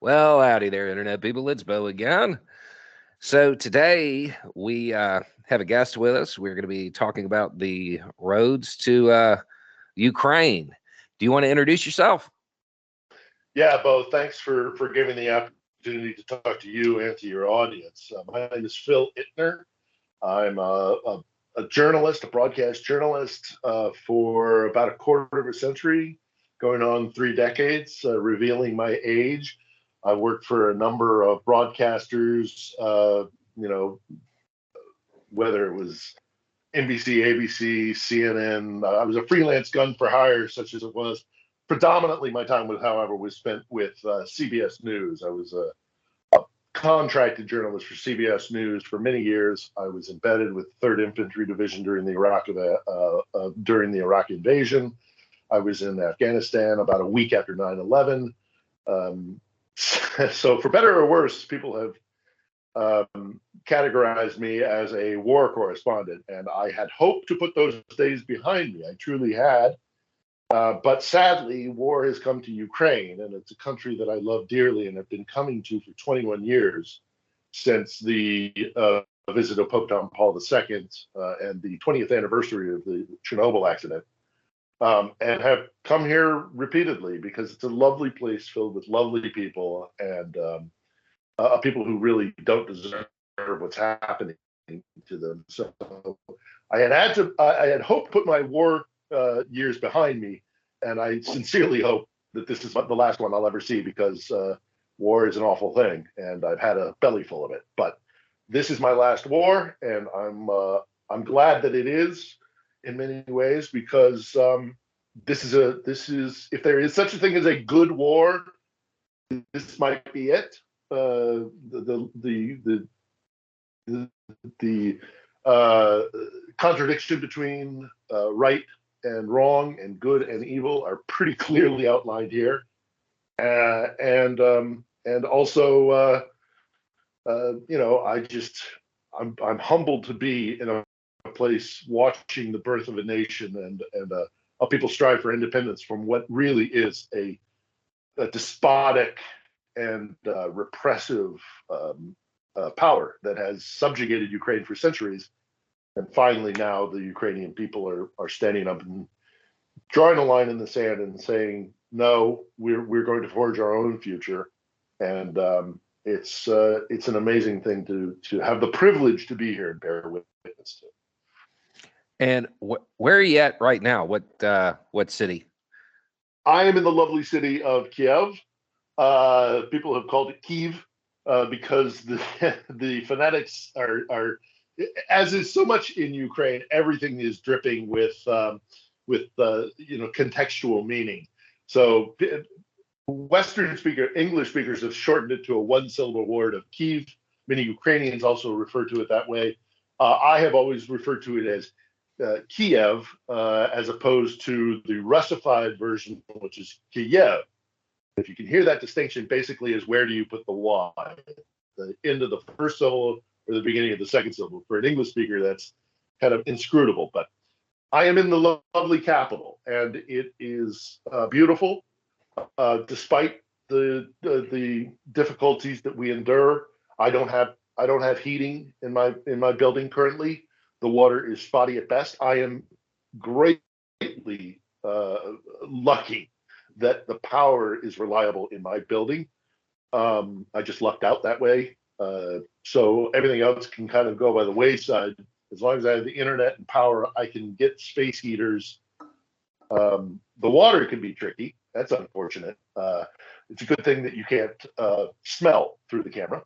Well, howdy there, Internet people. It's Bo again. So, today we have a guest with us. We're going to be talking about the roads to Ukraine. Do you want to introduce yourself? Yeah, Bo, thanks for giving the opportunity to talk to you and to your audience. My name is Phil Ittner. I'm a journalist, a broadcast journalist for about a quarter of a century, going on 3 decades, revealing my age. I worked for a number of broadcasters, you know, whether it was NBC, ABC, CNN. I was a freelance gun for hire, such as it was. Predominantly, my time was, however, was spent with CBS News. I was a contracted journalist for CBS News for many years. I was embedded with Third Infantry Division during the Iraq invasion. I was in Afghanistan about a week after 9/11. So, for better or worse, people have categorized me as a war correspondent, and I had hoped to put those days behind me. I truly had. But sadly, war has come to Ukraine, and it's a country that I love dearly and have been coming to for 21 years since the visit of Pope John Paul II and the 20th anniversary of the Chernobyl accident, and have come here repeatedly because it's a lovely place filled with lovely people and people who really don't deserve what's happening to them. So I had hoped to put my war years behind me, and I sincerely hope that this is the last one I'll ever see because war is an awful thing, and I've had a belly full of it. But this is my last war, and I'm glad that it is in many ways because this is if there is such a thing as a good war, this might be it. The contradiction between right and wrong and good and evil are pretty clearly outlined here, and also I'm humbled to be in a place watching the birth of a nation and how people strive for independence from what really is a despotic and repressive power that has subjugated Ukraine for centuries. And finally, now the Ukrainian people are standing up and drawing a line in the sand and saying, "No, we're going to forge our own future." And it's an amazing thing to have the privilege to be here and bear witness to. And where are you at right now? What city? I am in the lovely city of Kiev. People have called it Kiev because the phonetics are, as is so much in Ukraine, everything is dripping with contextual meaning. So English speakers have shortened it to a one-syllable word of Kiev. Many Ukrainians also refer to it that way. I have always referred to it as Kiev, as opposed to the Russified version, which is Kiev. If you can hear that distinction, basically is where do you put the Y, the end of the first syllable or the beginning of the second syllable. For an English speaker, that's kind of inscrutable. But I am in the lovely capital, and it is beautiful, despite the difficulties that we endure. I don't have heating in my building currently. The water is spotty at best. I am greatly lucky that the power is reliable in my building. I just lucked out that way. So everything else can kind of go by the wayside. As long as I have the internet and power, I can get space heaters. The water can be tricky. That's unfortunate. It's a good thing that you can't smell through the camera.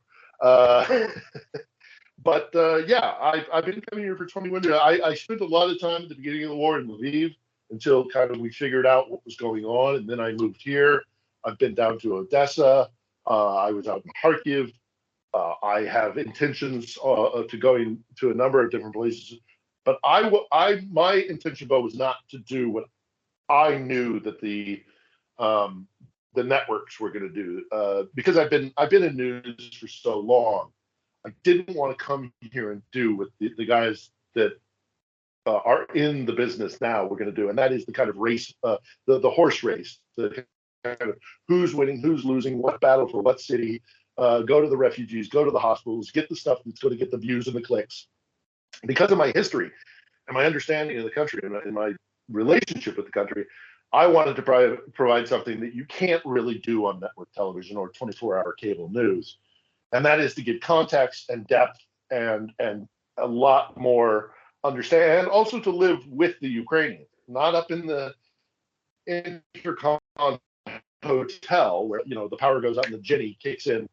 But yeah, I've been coming here for 21 years. I spent a lot of time at the beginning of the war in Lviv until kind of we figured out what was going on, and then I moved here. I've been down to Odessa. I was out in Kharkiv. I have intentions to going to a number of different places, but my intention, Bo, was not to do what I knew that the networks were going to do, because I've been in news for so long. I didn't want to come here and do what the guys that are in the business now we're going to do, and that is the kind of race, the horse race, the of who's winning, who's losing, what battle for what city, go to the refugees, go to the hospitals, get the stuff that's going to get the views and the clicks. Because of my history and my understanding of the country and my relationship with the country, I wanted to provide something that you can't really do on network television or 24-hour cable news, and that is to give context and depth and a lot more understand, and also to live with the Ukrainians, not up in the intercom hotel where the power goes out and the Jenny kicks in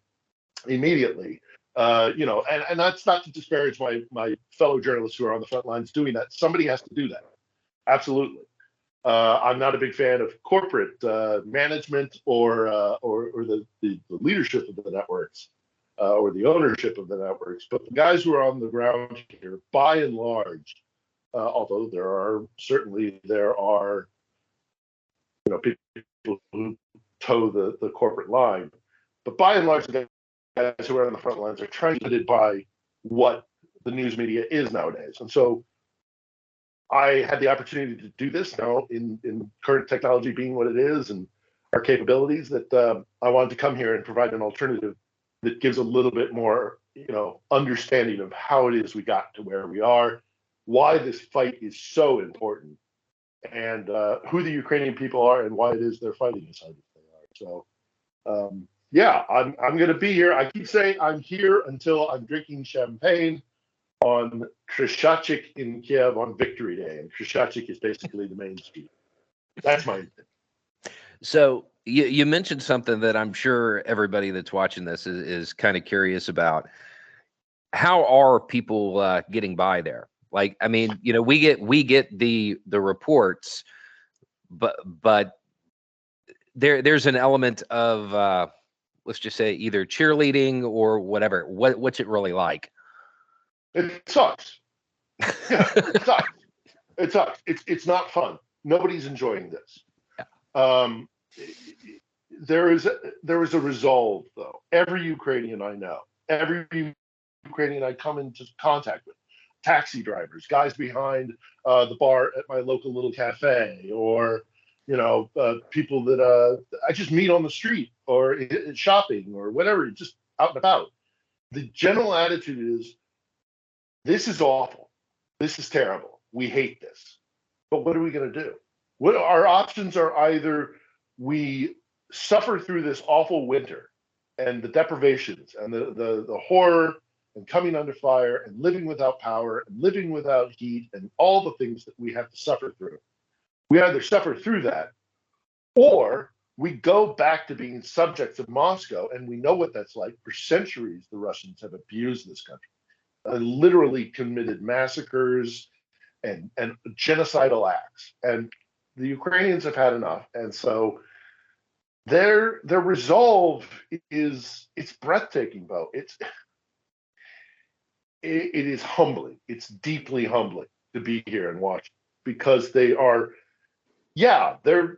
immediately. And that's not to disparage my fellow journalists who are on the front lines doing that. Somebody has to do that. Absolutely. I'm not a big fan of corporate management or the leadership of the networks or the ownership of the networks. But the guys who are on the ground here, by and large, although there are people who toe the corporate line, but by and large, the guys who are on the front lines are trended by what the news media is nowadays. And so I had the opportunity to do this now in current technology being what it is and our capabilities, that I wanted to come here and provide an alternative that gives a little bit more, understanding of how it is we got to where we are, why this fight is so important, and who the Ukrainian people are and why it is they're fighting as hard as they are. So, yeah, I'm going to be here. I keep saying I'm here until I'm drinking champagne on Krishachik in Kiev on Victory Day, and Krishachik is basically the main street. That's my intent. So you mentioned something that I'm sure everybody that's watching this is kind of curious about. How are people getting by there? Like, I mean, we get the reports, but there's an element of let's just say either cheerleading or whatever. What's it really like? It sucks. Yeah, it sucks. It sucks. It's not fun. Nobody's enjoying this. There is a resolve, though. Every Ukrainian I know, every Ukrainian I come into contact with, taxi drivers, guys behind the bar at my local little cafe, or people that I just meet on the street or shopping or whatever, just out and about. The general attitude is, this is awful. This is terrible. We hate this. But what are we going to do? What our options are: either we suffer through this awful winter and the deprivations and the horror and coming under fire and living without power and living without heat and all the things that we have to suffer through. We either suffer through that, or we go back to being subjects of Moscow, and we know what that's like. For centuries, the Russians have abused this country, literally committed massacres and genocidal acts, and the Ukrainians have had enough. And so their resolve it's breathtaking, Bo. It is humbling. It's deeply humbling to be here and watch, because they are, there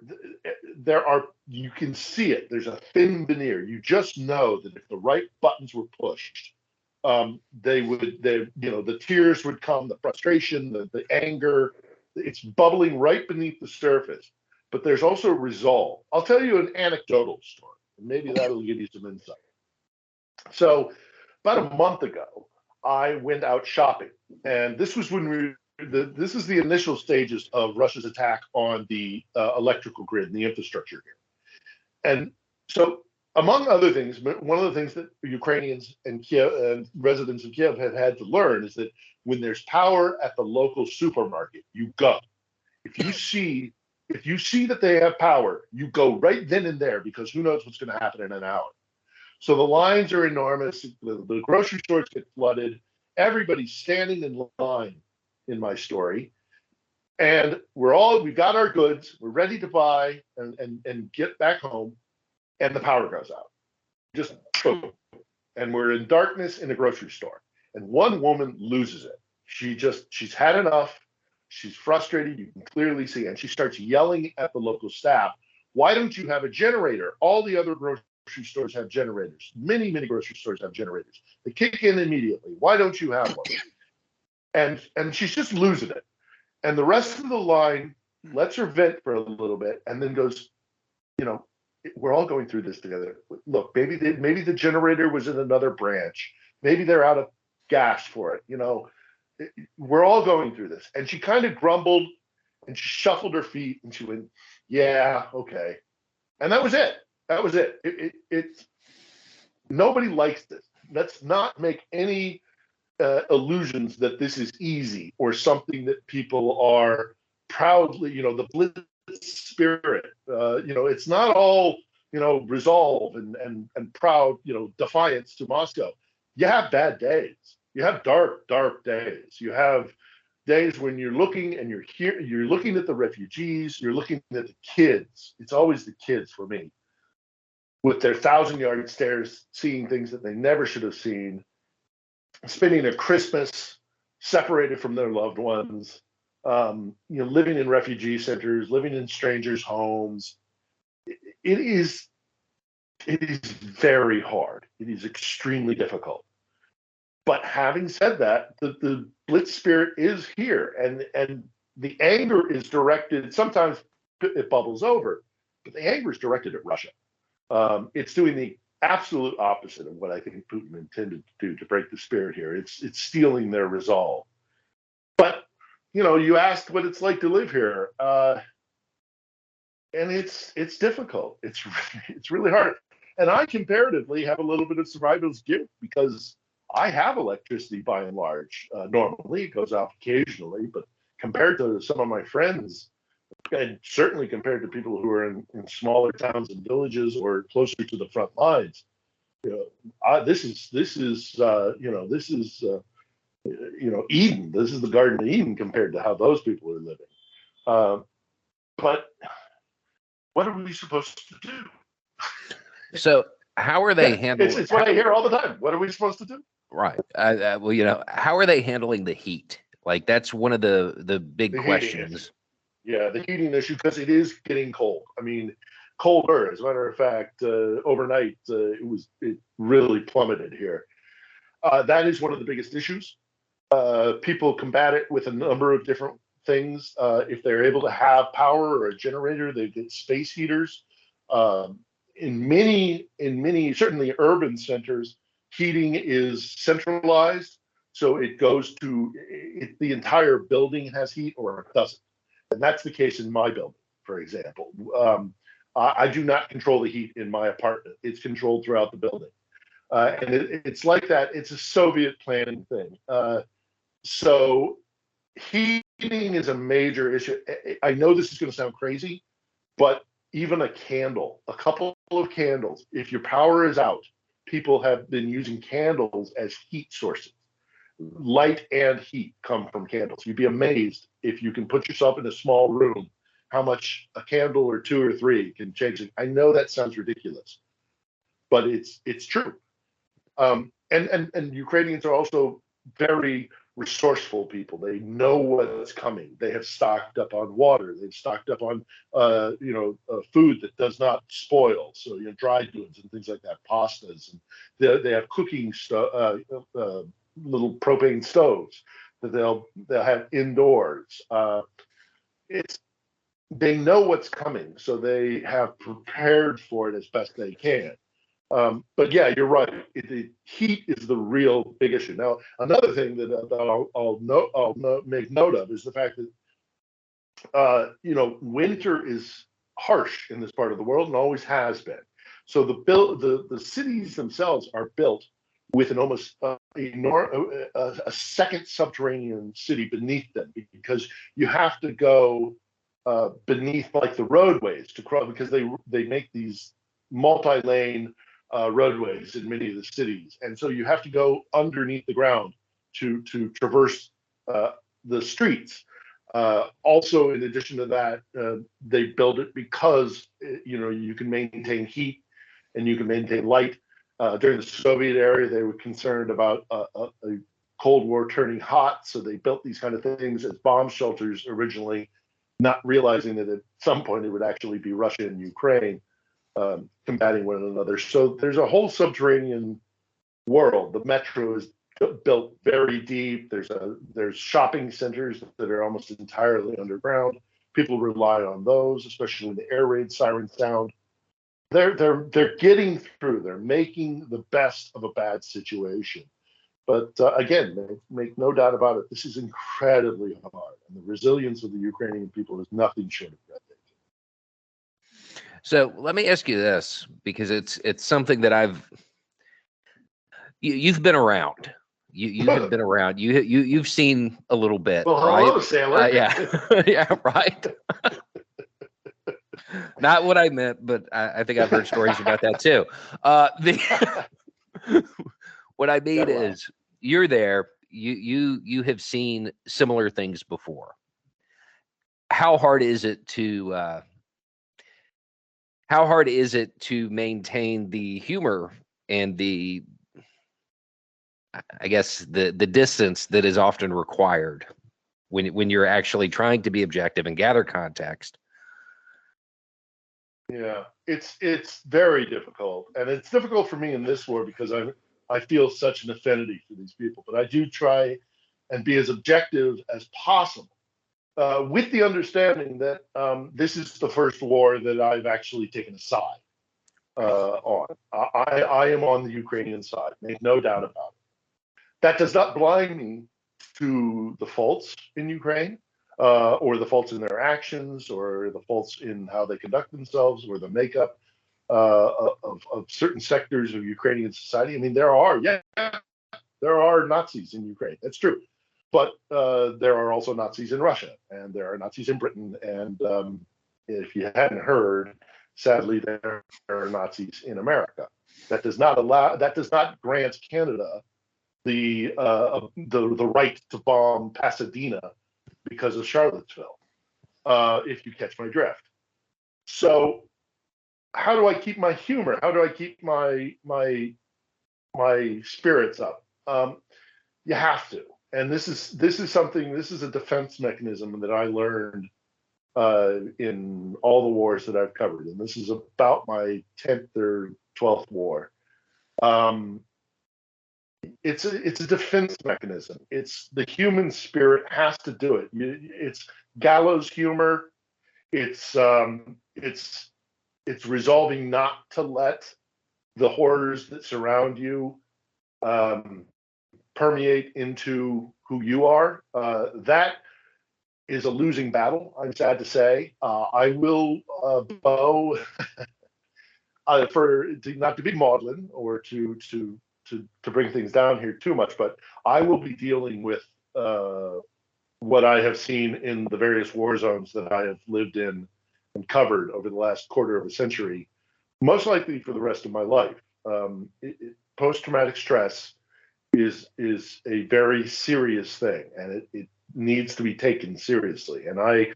are, you can see it. There's a thin veneer. You just know that if the right buttons were pushed, the tears would come, the frustration, the anger. It's bubbling right beneath the surface. But there's also resolve. I'll tell you an anecdotal story, and maybe that'll give you some insight. So about a month ago, I went out shopping, and this was when this is the initial stages of Russia's attack on the electrical grid and the infrastructure here. And so, among other things, one of the things that Ukrainians and Kiev and residents of Kiev have had to learn is that when there's power at the local supermarket, you go. If you see that they have power, you go right then and there, because who knows what's going to happen in an hour. So the lines are enormous. The grocery stores get flooded. Everybody's standing in line in my story. And we've got our goods. We're ready to buy and get back home. And the power goes out. Just boom. And we're in darkness in a grocery store. And one woman loses it. She's had enough. She's frustrated. You can clearly see. And she starts yelling at the local staff, "Why don't you have a generator? All the other grocery stores have generators. Many grocery stores have generators. They kick in immediately. Why don't you have one?" And she's just losing it. And the rest of the line lets her vent for a little bit and then goes, we're all going through this together. Look, maybe the generator was in another branch. Maybe they're out of gas for it. We're all going through this. And she kind of grumbled and she shuffled her feet and she went, yeah, okay. And that was it. That was it. It's nobody likes this. Let's not make any illusions that this is easy or something that people are proudly, the blitz spirit. It's not all, resolve and proud, defiance to Moscow. You have bad days. You have dark, dark days. You have days when you're looking and you're looking at the refugees, you're looking at the kids. It's always the kids for me, with their 1,000-yard stares, seeing things that they never should have seen, spending a Christmas separated from their loved ones, living in refugee centers, living in strangers' homes. It is very hard. It is extremely difficult. But having said that, the blitz spirit is here, and the anger is directed. Sometimes it bubbles over, but the anger is directed at Russia. It's doing the absolute opposite of what I think Putin intended to do to break the spirit here. It's stealing their resolve. But you asked what it's like to live here, and it's difficult. It's really hard. And I comparatively have a little bit of survival's guilt because I have electricity by and large. Normally, it goes off occasionally, but compared to some of my friends, and certainly compared to people who are in smaller towns and villages or closer to the front lines, this is Eden. This is the Garden of Eden compared to how those people are living. But what are we supposed to do? So how are they handling? It's what I hear all the time. What are we supposed to do? Right. Well, how are they handling the heat? Like that's one of the big questions. Yeah, the heating issue, because it is getting cold. I mean, colder. As a matter of fact, overnight it really plummeted here. That is one of the biggest issues. People combat it with a number of different things. If they're able to have power or a generator, they get space heaters. In many, certainly urban centers, heating is centralized, so it goes to the entire building has heat or it doesn't. And that's the case in my building, for example. I do not control the heat in my apartment. It's controlled throughout the building. And it's like that. It's a Soviet planning thing. So heating is a major issue. I know this is going to sound crazy, but even a couple of candles, if your power is out, people have been using candles as heat sources. Light and heat come from candles. You'd be amazed if you can put yourself in a small room, how much a candle or two or three can change it. I know that sounds ridiculous, but it's true. And Ukrainians are also very resourceful people. They know what's coming. They have stocked up on water. They've stocked up on food that does not spoil. So dry goods and things like that, pastas, and they have cooking little propane stoves that they'll have indoors. They know what's coming, so they have prepared for it as best they can. But yeah, you're right. The heat is the real big issue. Now, another thing that I'll make note of is the fact that winter is harsh in this part of the world and always has been. So the cities themselves are built with an almost a second subterranean city beneath them, because you have to go beneath like the roadways to cross, because they make these multi-lane roadways in many of the cities, and so you have to go underneath the ground to traverse the streets. Also, in addition to that, they build it because you can maintain heat and you can maintain light. During the Soviet era, they were concerned about a Cold War turning hot, so they built these kind of things as bomb shelters originally, not realizing that at some point it would actually be Russia and Ukraine combating one another. So there's a whole subterranean world. The metro is built very deep. There's shopping centers that are almost entirely underground. People rely on those, especially when the air raid sirens sound. they're getting through. They're making the best of a bad situation. But again, make no doubt about it, this is incredibly hard, and the resilience of the Ukrainian people is nothing short of breathtaking. So let me ask you this, because it's something that you've been around. You have been around. You've seen a little bit, Well, right? hello, sailor. Yeah, yeah, right. Not what I meant, but I think I've heard stories about that too. What I mean is, you're there. You have seen similar things before. How hard is it to maintain the humor and I guess the distance that is often required when you're actually trying to be objective and gather context? Yeah, it's very difficult, and it's difficult for me in this war because I feel such an affinity for these people, but I do try and be as objective as possible, with the understanding that this is the first war that I've actually taken a side on. I am on the Ukrainian side, make no doubt about it. That does not blind me to the faults in Ukraine, or the faults in their actions, or the faults in how they conduct themselves, or the makeup of certain sectors of Ukrainian society. I mean, there are Nazis in Ukraine. That's true. But there are also Nazis in Russia, and there are Nazis in Britain. And if you hadn't heard, sadly, there are Nazis in America. That does not grant Canada the right to bomb Pasadena because of Charlottesville, if you catch my drift. So, how do I keep my humor? How do I keep my spirits up? You have to, and this is something. This is a defense mechanism that I learned in all the wars that I've covered, and this is about my 10th or 12th war. It's a defense mechanism. It's the human spirit has to do it. It's gallows humor. It's resolving not to let the horrors that surround you permeate into who you are. That is a losing battle, I'm sad to say. I will bow for not to be maudlin or to bring things down here too much, but I will be dealing with what I have seen in the various war zones that I have lived in and covered over the last quarter of a century, most likely for the rest of my life. Post-traumatic stress is a very serious thing, and it needs to be taken seriously. And I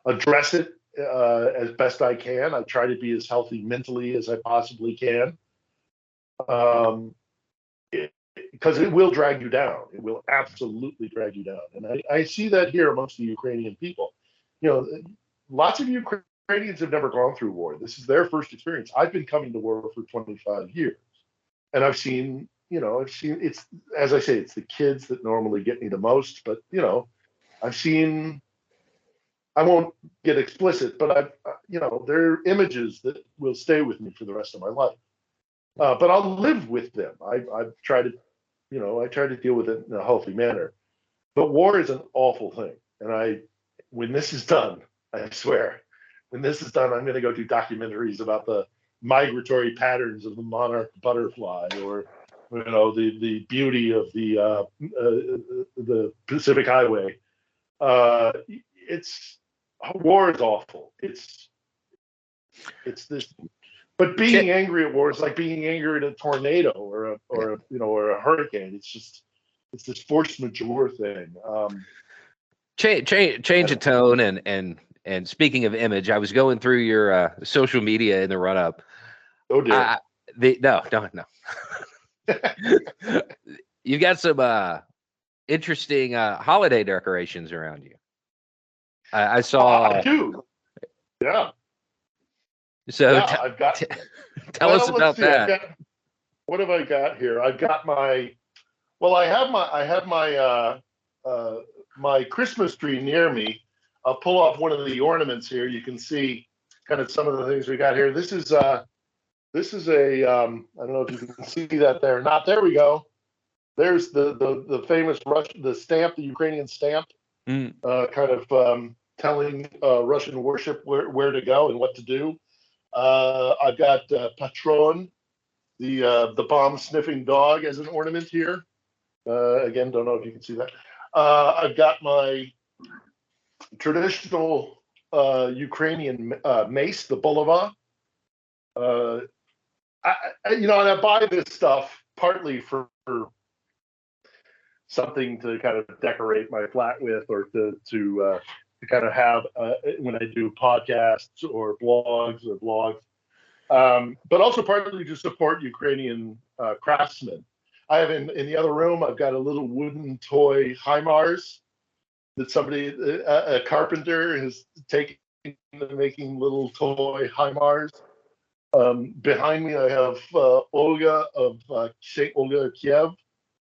address it as best I can. I try to be as healthy mentally as I possibly can. Because it will drag you down. It will absolutely drag you down. And I see that here amongst the Ukrainian people. You know, lots of Ukrainians have never gone through war. This is their first experience. I've been coming to war for 25 years. And I've seen it's, as I say, it's the kids that normally get me the most. But, I've seen, I won't get explicit, but there are images that will stay with me for the rest of my life. But I'll live with them. I try to deal with it in a healthy manner. But war is an awful thing. And when this is done, I swear, when this is done, I'm going to go do documentaries about the migratory patterns of the monarch butterfly, or the beauty of the Pacific Highway. War is awful. It's this. But being angry at war is like being angry at a tornado or a hurricane. It's this force majeure thing. Change of tone and speaking of image, I was going through your social media in the run up. Oh dear. No. You've got some interesting holiday decorations around you. I saw. I do. Yeah. So yeah, I've got. tell us about that. What have I got here? I've got my. Well, I have my Christmas tree near me. I'll pull off one of the ornaments here. You can see kind of some of the things we got here. This is This is a I don't know if you can see that there. Not there. We go. There's the famous the stamp, the Ukrainian stamp, Mm. kind of telling Russian warship where to go and what to do. I've got Patron, the bomb sniffing dog, as an ornament here. Again, don't know if you can see that. I've got my traditional Ukrainian mace, the bulava. And I buy this stuff partly for something to kind of decorate my flat with, or to kind of have when I do podcasts or blogs but also partly to support Ukrainian craftsmen. I have in the other room, I've got a little wooden toy HIMARS that somebody, a carpenter, has taken to making little toy HIMARS. Behind me, I have Olga of St. Olga Kiev,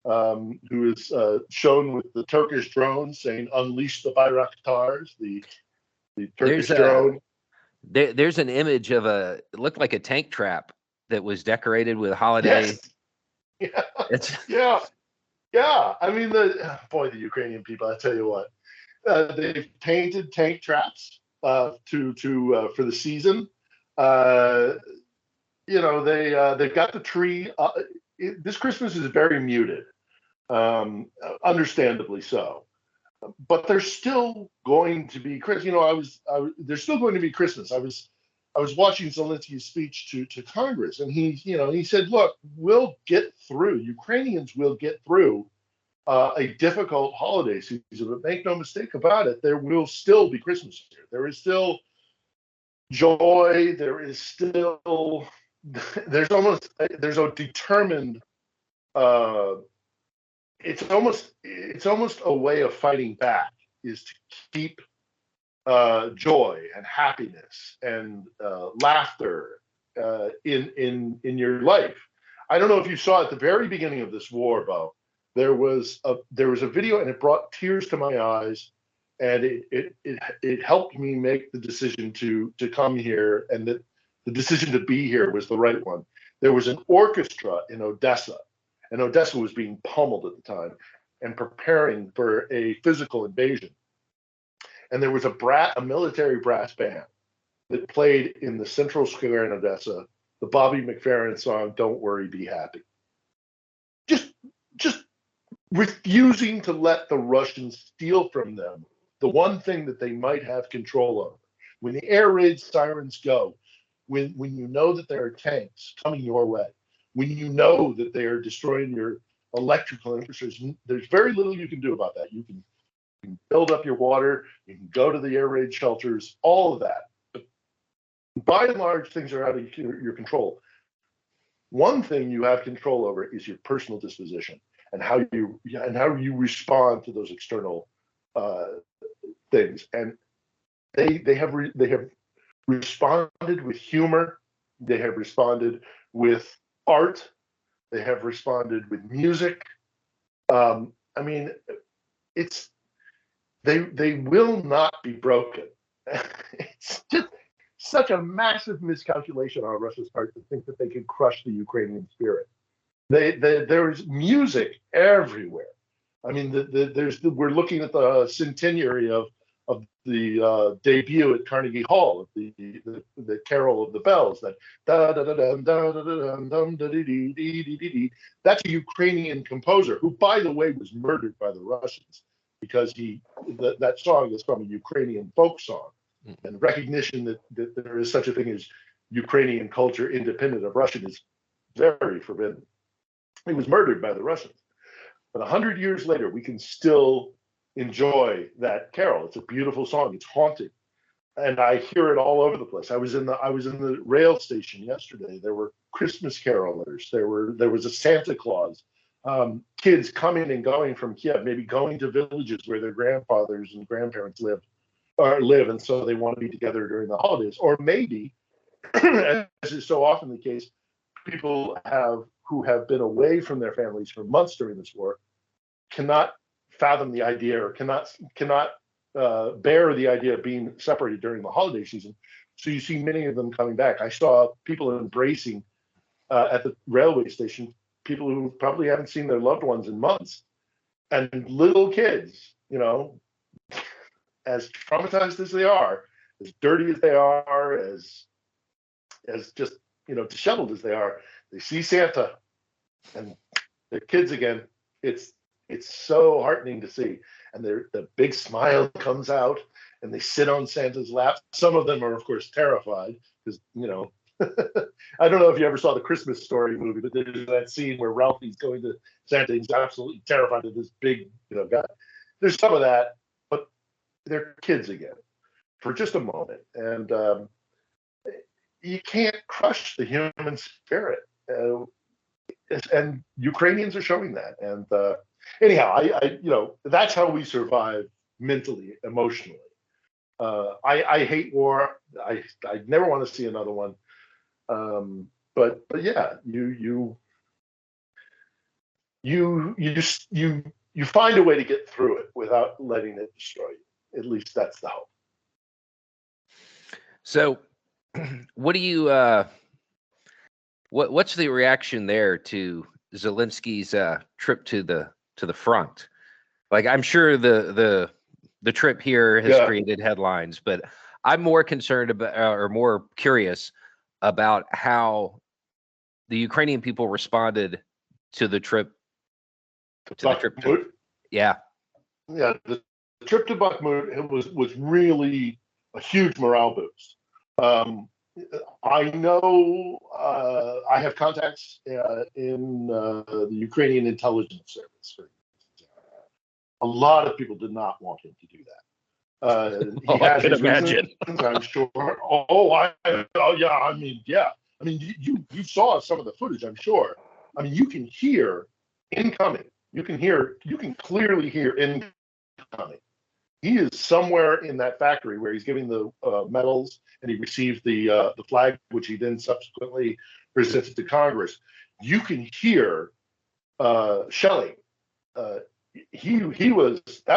who is shown with the Turkish drone saying "Unleash the Bayraktars," the Turkish drone. There's an image of it looked like a tank trap that was decorated with holiday. Yes. Yeah. I mean, the Ukrainian people, I tell you what, they've painted tank traps for the season. They've got the tree. This Christmas is very muted, understandably so. But there's still going to be Christmas. There's still going to be Christmas. I was watching Zelensky's speech to Congress, and he said, "Look, we'll get through. Ukrainians will get through a difficult holiday season, but make no mistake about it, there will still be Christmas here. There is still joy. There is still there's a determined." It's almost a way of fighting back, is to keep joy and happiness and laughter in your life. I don't know if you saw at the very beginning of this war, Bo. There was a video, and it brought tears to my eyes, and it helped me make the decision to come here, and that the decision to be here was the right one. There was an orchestra in Odessa. And Odessa was being pummeled at the time and preparing for a physical invasion. And there was a military brass band that played in the central square in Odessa the Bobby McFerrin song, "Don't Worry, Be Happy." Just refusing to let the Russians steal from them the one thing that they might have control over. When the air raid sirens go, when you know that there are tanks coming your way, when you know that they are destroying your electrical infrastructure, there's very little you can do about that. You can build up your water, you can go to the air raid shelters, all of that. But by and large, things are out of your control. One thing you have control over is your personal disposition and how you respond to those external things. And they have responded with humor. They have responded with art. They have responded with music. I mean, they will not be broken. It's just such a massive miscalculation on Russia's part to think that they can crush the Ukrainian spirit. There's music everywhere. I mean, we're looking at the centenary of the debut at Carnegie Hall of the Carol of the Bells. That da da da da da da da da dee dee dee. That's a Ukrainian composer who, by the way, was murdered by the Russians because that song is from a Ukrainian folk song, and recognition that there is such a thing as Ukrainian culture independent of Russian is very forbidden. He was murdered by the Russians. But 100 years later, we can still enjoy that carol. It's a beautiful song. It's haunting, and I hear it all over the place. I was in the rail station yesterday. There were Christmas carolers. There was a Santa Claus. Kids coming and going from Kiev, maybe going to villages where their grandfathers and grandparents live, and so they want to be together during the holidays. Or maybe, as is so often the case, people who have been away from their families for months during this war cannot fathom the idea, or cannot bear the idea of being separated during the holiday season. So you see many of them coming back. I saw people embracing at the railway station, people who probably haven't seen their loved ones in months, and little kids, as traumatized as they are, as dirty as they are, as just disheveled as they are, they see Santa and they're kids again. It's so heartening to see, and the big smile comes out, and they sit on Santa's lap. Some of them are, of course, terrified because I don't know if you ever saw the Christmas Story movie, but there's that scene where Ralphie's going to Santa. He's absolutely terrified of this big, guy. There's some of that, but they're kids again for just a moment, and you can't crush the human spirit, and Ukrainians are showing that. And anyhow, I that's how we survive mentally, emotionally. I hate war. I never want to see another one. But yeah, you find a way to get through it without letting it destroy you. At least that's the hope. So, what do you what's the reaction there to Zelensky's trip to the front? Like, I'm sure the trip here has created headlines, but I'm more concerned about or more curious about how the Ukrainian people responded to the trip. Yeah. The trip to Bakhmut was really a huge morale boost. I know I have contacts in the Ukrainian intelligence service. A lot of people did not want him to do that. He had his reasons, I'm sure. I mean, you saw some of the footage, I'm sure. I mean, you can hear incoming. You can clearly hear incoming. He is somewhere in that factory where he's giving the medals, and he received the flag, which he then subsequently presented to Congress. You can hear shelling. That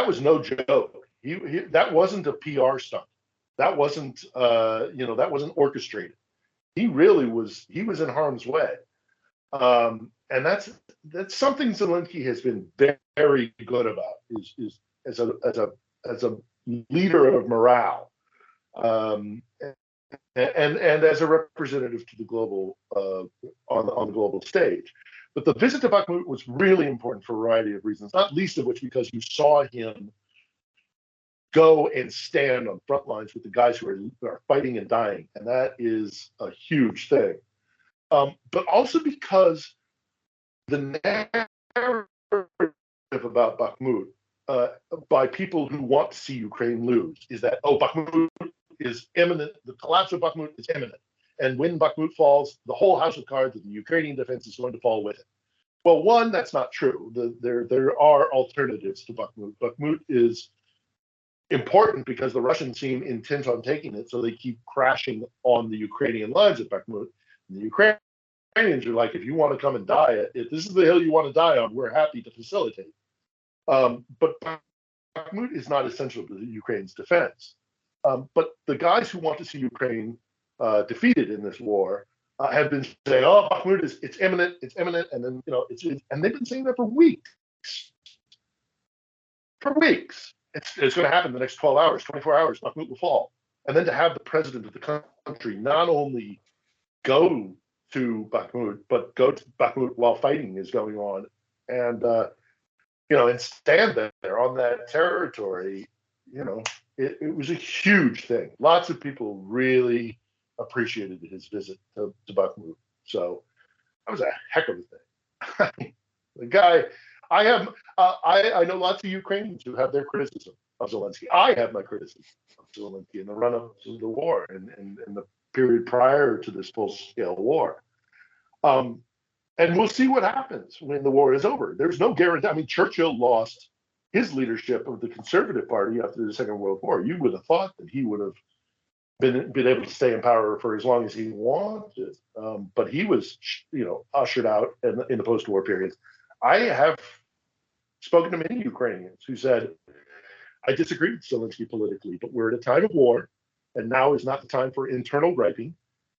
was no joke. He that wasn't a PR stunt. That wasn't that wasn't orchestrated. He really was. He was in harm's way, and that's something Zelenskyy has been very good about. Is as a leader of morale, and as a representative to the global on the global stage. But the visit to Bakhmut was really important for a variety of reasons, not least of which because you saw him go and stand on front lines with the guys who are fighting and dying, and that is a huge thing. But also because the narrative about Bakhmut by people who want to see Ukraine lose is that, Bakhmut is imminent, the collapse of Bakhmut is imminent, and when Bakhmut falls, the whole house of cards of the Ukrainian defense is going to fall with it. Well, one, that's not true. There are alternatives to Bakhmut. Bakhmut is important because the Russians seem intent on taking it, so they keep crashing on the Ukrainian lines at Bakhmut. And the Ukrainians are like, if you want to come and die, if this is the hill you want to die on, we're happy to facilitate. But Bakhmut is not essential to the Ukraine's defense. But the guys who want to see Ukraine defeated in this war have been saying, Bakhmut it's imminent, and then and they've been saying that for weeks. It's going to happen in the next 12 hours, 24 hours, Bakhmut will fall. And then to have the president of the country not only go to Bakhmut, but go to Bakhmut while fighting is going on, and and stand there on that territory, it was a huge thing. Lots of people really appreciated his visit to Bakhmut. So that was a heck of a thing. The guy, I know lots of Ukrainians who have their criticism of Zelenskyy. I have my criticism of Zelenskyy in the run-up to the war and the period prior to this full-scale war. And we'll see what happens when the war is over. There's no guarantee. I mean, Churchill lost his leadership of the Conservative Party after the Second World War. You would have thought that he would have been able to stay in power for as long as he wanted, but he was, ushered out in the post-war period. I have spoken to many Ukrainians who said, I disagree with Zelenskyy politically, but we're at a time of war, and now is not the time for internal griping.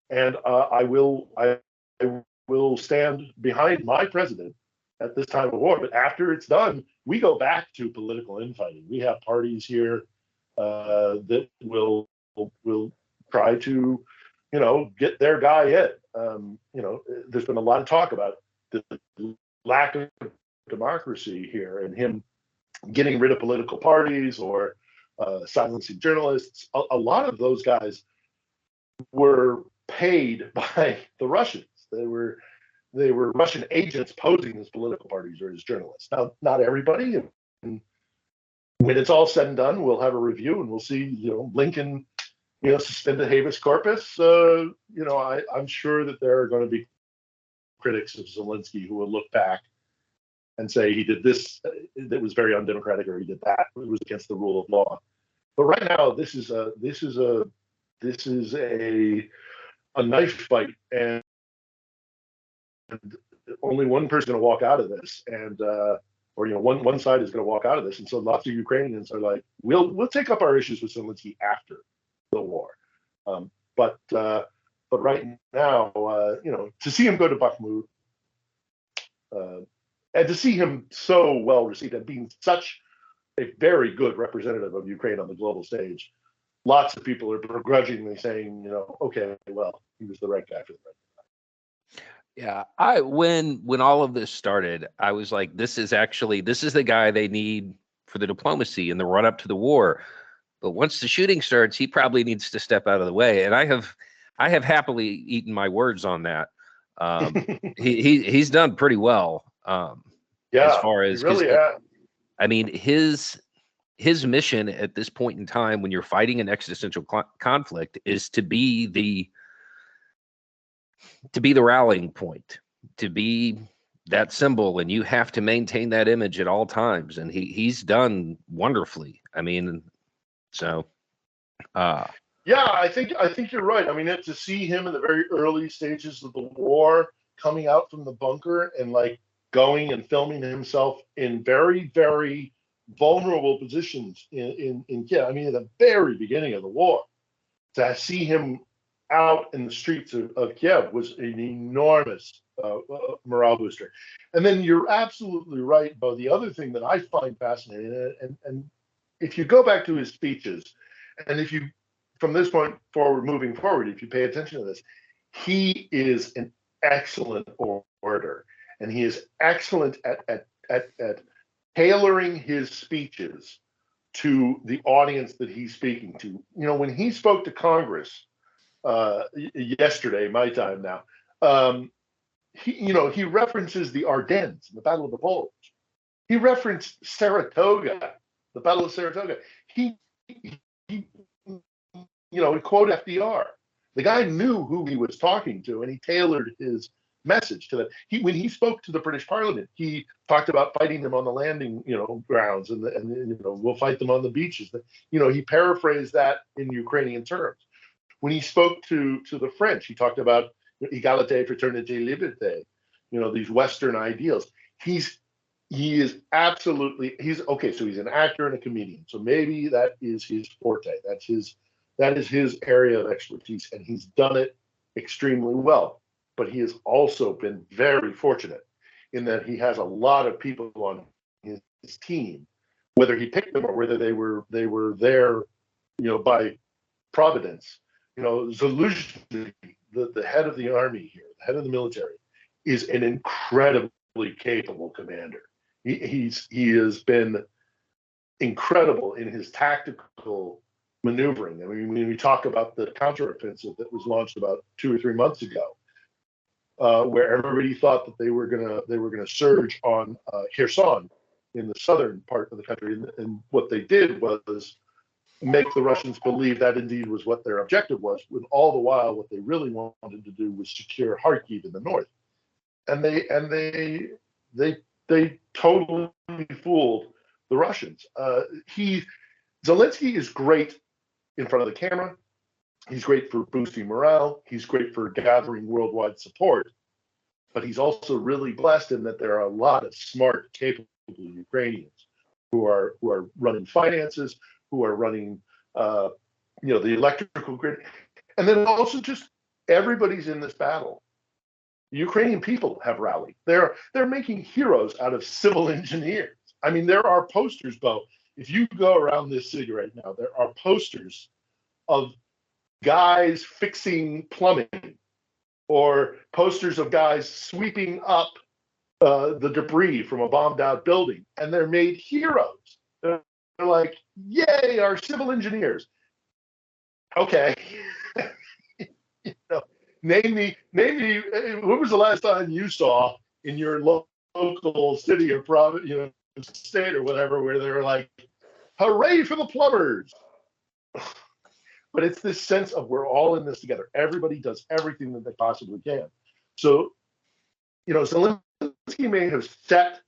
And I will will stand behind my president at this time of war. But after it's done, we go back to political infighting. We have parties here that will try to, get their guy in. There's been a lot of talk about the lack of democracy here and him getting rid of political parties or silencing journalists. A lot of those guys were paid by the Russians. They were Russian agents posing as political parties or as journalists. Now, not everybody. And when it's all said and done, we'll have a review and we'll see, Lincoln, suspended habeas corpus. I'm sure that there are going to be critics of Zelenskyy who will look back and say he did this that was very undemocratic, or he did that it was against the rule of law. But right now, this is a knife fight, and only one person going to walk out of this, and one side is going to walk out of this, and so lots of Ukrainians are like, we'll take up our issues with Zelenskyy after the war, but right now, to see him go to Bakhmut, and to see him so well received and being such a very good representative of Ukraine on the global stage, lots of people are begrudgingly saying, okay, well, he was the right guy for the right guy. Yeah, when all of this started, I was like, this is the guy they need for the diplomacy and the run up to the war. But once the shooting starts, he probably needs to step out of the way. And I have happily eaten my words on that. He's done pretty well. As far as really I mean, his mission at this point in time, when you're fighting an existential conflict, is to be the rallying point, to be that symbol, and you have to maintain that image at all times. And he's done wonderfully. I mean, so yeah, I think you're right. I mean, to see him in the very early stages of the war, coming out from the bunker and like going and filming himself in very, very vulnerable positions in Kiev. I mean, at the very beginning of the war, to see him out in the streets of Kiev was an enormous morale booster. And then you're absolutely right about the other thing that I find fascinating. And if you go back to his speeches, and if you, from this point forward, moving forward, if you pay attention to this, he is an excellent orator. And he is excellent at tailoring his speeches to the audience that he's speaking to. When he spoke to Congress yesterday, my time now, he references the Ardennes and the Battle of the Bulge. He referenced Saratoga, the Battle of Saratoga. He quote FDR. The guy knew who he was talking to, and he tailored his message to that. When he spoke to the British Parliament, he talked about fighting them on the landing, grounds, and we'll fight them on the beaches. He paraphrased that in Ukrainian terms. When he spoke to the French, he talked about égalité, fraternité, liberté. These Western ideals. He is absolutely. He's okay. So he's an actor and a comedian. So maybe that is his forte. That is his area of expertise, and he's done it extremely well. But he has also been very fortunate in that he has a lot of people on his team, whether he picked them or whether they were there, by providence. Zelenskyy, the head of the army here, the head of the military, is an incredibly capable commander. He has been incredible in his tactical maneuvering. I mean, when we talk about the counteroffensive that was launched about 2 or 3 months ago, where everybody thought that they were gonna surge on Kherson in the southern part of the country, and what they did was make the Russians believe that indeed was what their objective was, when all the while what they really wanted to do was secure Kharkiv in the north, and they totally fooled the Russians. Zelenskyy is great in front of the camera. He's great for boosting morale. He's great for gathering worldwide support. But he's also really blessed in that there are a lot of smart, capable Ukrainians who are running finances, who are running, the electrical grid, and then also just everybody's in this battle. Ukrainian people have rallied. They're making heroes out of civil engineers. I mean, there are posters, Bo. If you go around this city right now, there are posters of guys fixing plumbing, or posters of guys sweeping up the debris from a bombed out building, and they're made heroes. They're like, yay, our civil engineers. Okay. You know, name me, when was the last time you saw in your local city or province, state or whatever, where they were like, hooray for the plumbers. But it's this sense of we're all in this together. Everybody does everything that they possibly can. So, Zelensky may have set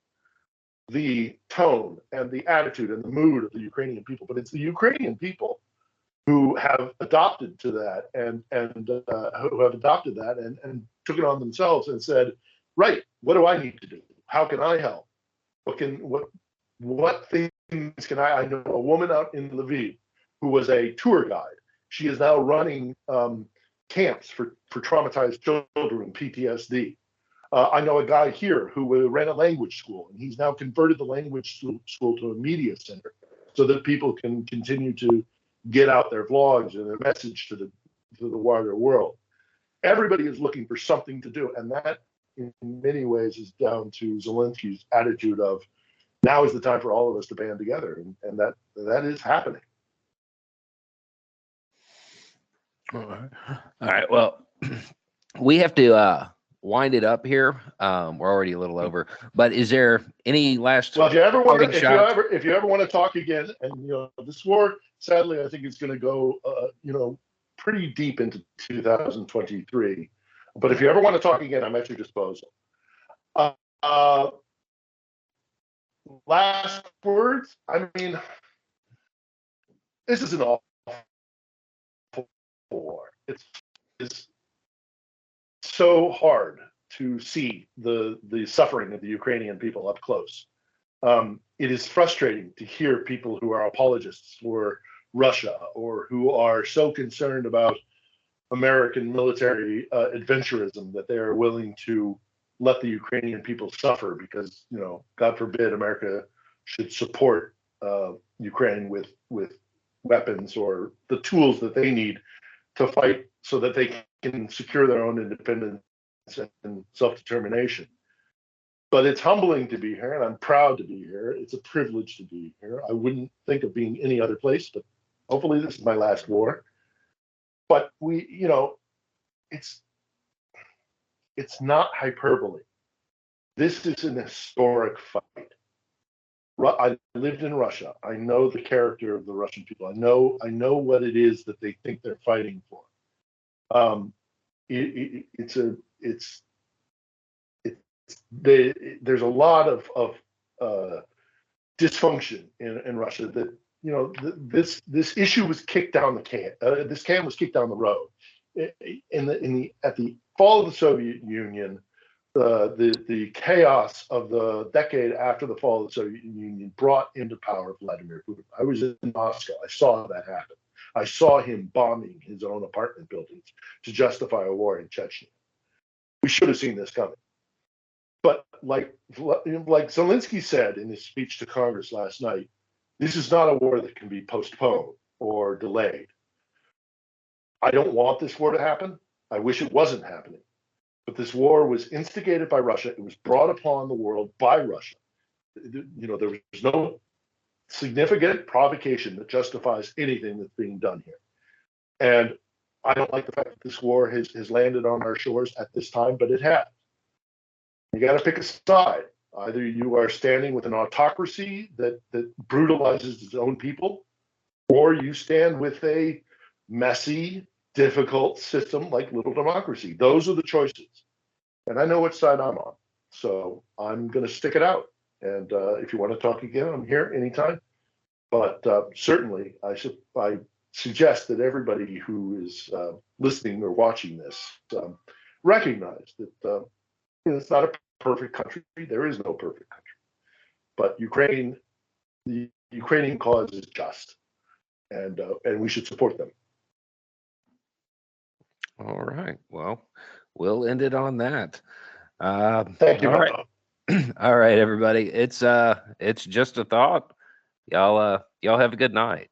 the tone and the attitude and the mood of the Ukrainian people, but it's the Ukrainian people who have adopted to that and who have adopted that and took it on themselves and said, right, what do I need to do? How can I help? What things can I know a woman out in Lviv who was a tour guide. She is now running camps for traumatized children, PTSD. I know a guy here who ran a language school, and he's now converted the language school to a media center so that people can continue to get out their vlogs and their message to the wider world. Everybody is looking for something to do, and that in many ways is down to Zelensky's attitude of now is the time for all of us to band together, and that is happening. All right. Well, we have to wind it up here. We're already a little over, but is there any last? Well, if you ever want to talk again, and this war, sadly, I think it's going to go, pretty deep into 2023. But if you ever want to talk again, I'm at your disposal. Last words. I mean, this is an awful war. It's so hard to see the suffering of the Ukrainian people up close. It is frustrating to hear people who are apologists for Russia or who are so concerned about American military adventurism that they are willing to let the Ukrainian people suffer because, God forbid, America should support Ukraine with weapons or the tools that they need to fight so that they can secure their own independence and self-determination. But it's humbling to be here, and I'm proud to be here. It's a privilege to be here. I wouldn't think of being any other place, but hopefully this is my last war. But it's not hyperbole. This is an historic fight. I lived in Russia. I know the character of the Russian people. I know what it is that they think they're fighting for. There's a lot of dysfunction in Russia that this issue was kicked down the can. This can was kicked down the road. At the fall of the Soviet Union, the chaos of the decade after the fall of the Soviet Union brought into power Vladimir Putin. I was in Moscow. I saw that happen. I saw him bombing his own apartment buildings to justify a war in Chechnya. We should have seen this coming. But like Zelensky said in his speech to Congress last night, this is not a war that can be postponed or delayed. I don't want this war to happen. I wish it wasn't happening. But this war was instigated by Russia. It was brought upon the world by Russia. There was no significant provocation that justifies anything that's being done here. And I don't like the fact that this war has landed on our shores at this time, but it has. You got to pick a side. Either you are standing with an autocracy that brutalizes its own people, or you stand with a messy, difficult system like little democracy. Those are the choices. And I know which side I'm on. So I'm going to stick it out. And if you want to talk again, I'm here anytime. But certainly, I suggest that everybody who is listening or watching this recognize that it's not a perfect country. There is no perfect country. But the Ukrainian cause is just, and we should support them. All right. Well, we'll end it on that. Thank you, All right. Bob. All right, everybody. It's just a thought. Y'all have a good night.